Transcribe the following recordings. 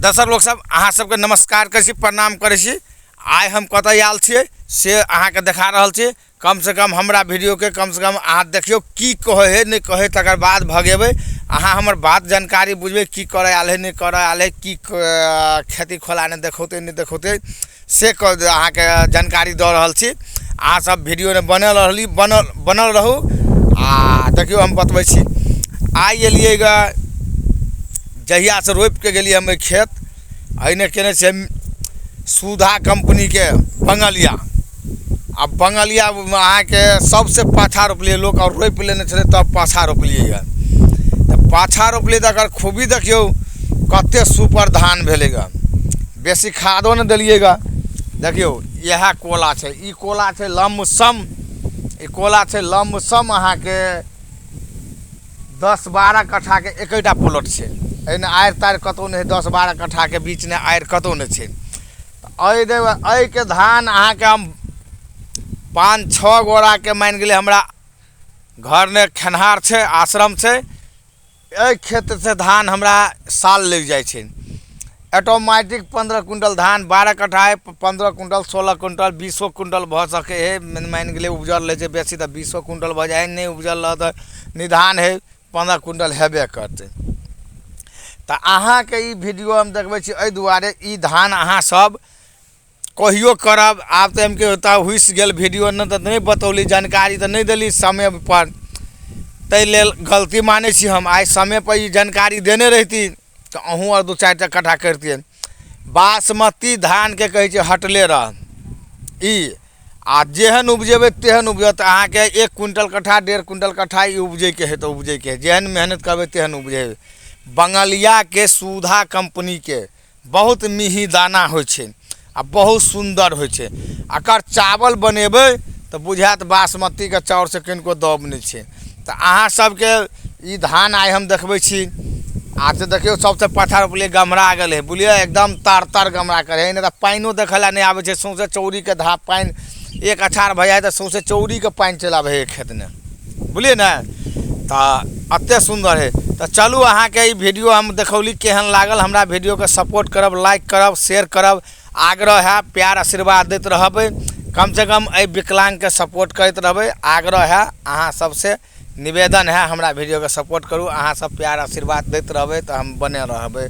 दर्शक लोग सब अहाँ सबके नमस्कार करै छी, प्रणाम करै छी। आइ हम कतऽ आयल छियै से अहाँके देखा रहल छी। कम से कम हमरा वीडियो के कम से कम अहाँ देखियो की कहे है नहीं कहे, तकर बाद भगेबै। अहाँ हमर बात जानकारी बुझबै की करे आल है नहीं करे आल है, की खेती खोला ने देखौते नहीं देखौते से अहाँके जानकारी दऽ रहल छी। अहाँ सब वीडियो में बनल रहू आ देखियो हम बतबै छी। आइ एलियै ग जहिया से रोप के गेलिए हम खेत, अने केने से सुधा कंपनी के बंगलिया। अब बंगलिया अहाँ के सबसे पाछा रोपलिए लोग, और रोप लेने छे तब पाछा रोपलिए। तो पाछा रोपलिए तो अगर खूबी देखियो कते सुपर धान भेलेगा। बेसी खादो न दिलिएगा। देखियो यह कोला छे, ई कोला छे लमसम, ई कोला छे लमसम अहाँ के 10-12 कट्ठा के एकटा प्लॉट छे। एने आयर तार कतौ नहीं, 10-12 कट्ठा के बीच में आयर कतौ नहीं छे। अई के धान अहाँ के हम 5-6 गोरा के मान गेले हमरा घर में खेनहार छे, आश्रम छे। ए खेत से धान हमरा साल लग जाए छे। ऑटोमेटिक 15 कुंटल धान, 12 कट्ठा है 15 कुंटल, 16 कुंटल, 20 कुंटल भ सके है। मान गेले उपजल ले बेसी तो 20 कुंटल भ जाए, नहीं उपजल रह तो निधान है 15 कुंटल हेबे करते। तो अहाँ के ई वीडियो हम देखबै छी एहि दुआरे ई धान अहाँ सब कहियो करब। आब तो हमके होता हुस गेल वीडियो न तो नहीं बतौली, जानकारी तो नहीं दिली समय पर, तै लेल गलती माने छी हम। आज समय पर ई जानकारी देने रहती तो अहूँ और 2-4 कट्ठा करतिए। बासमती धान के कहे छै हटले रह ई, आ जेहन उपजेबे तेहन उपजत। अहाँ के 1 कुंटल कट्ठा 1.5 कुंटल कट्ठा ई उपजे के है तो उपजे के है, जेहन मेहनत करबे तेहन उपजे। बंगलिया के सुधा कंपनी के बहुत मिही दाना हो छे आ बहुत सुंदर हो छे। अकर चावल बनेबे तो बुझात बासमती के चाउर से किनको दब नहीं छे। तो अहाँ सबके ई धान आइ हम देखबै छी। आज से देखियो सबसे पाछा रोपलिए गमरा गेल है, बुझलिए एकदम तर गमरा करे। नहीं तो पाइनो देखला नहीं आवे छे, सौंसे चौरी के धा पाइन एक अछाड़ भ जाए तो सौंसे चौरी के पाइन चल आवे है खेत में, बुझलिए ना। तो अत्ते सुंदर है। तो चलू अहाँ के ई वीडियो हम देखौली केहन लागल। हमरा वीडियो के सपोर्ट करब, लाइक करब, शेयर करब। आग्रह है प्यार आशीर्वाद देते रहबे, कम से कम ए विकलांग के सपोर्ट करते रहबे। आग्रह है अहाँ सबसे निवेदन है हमरा वीडियो के सपोर्ट करू। अहाँ सब प्यार आशीर्वाद देते रहबे तो हम बने रहबे,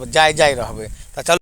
जाय रहबे। तो चलू।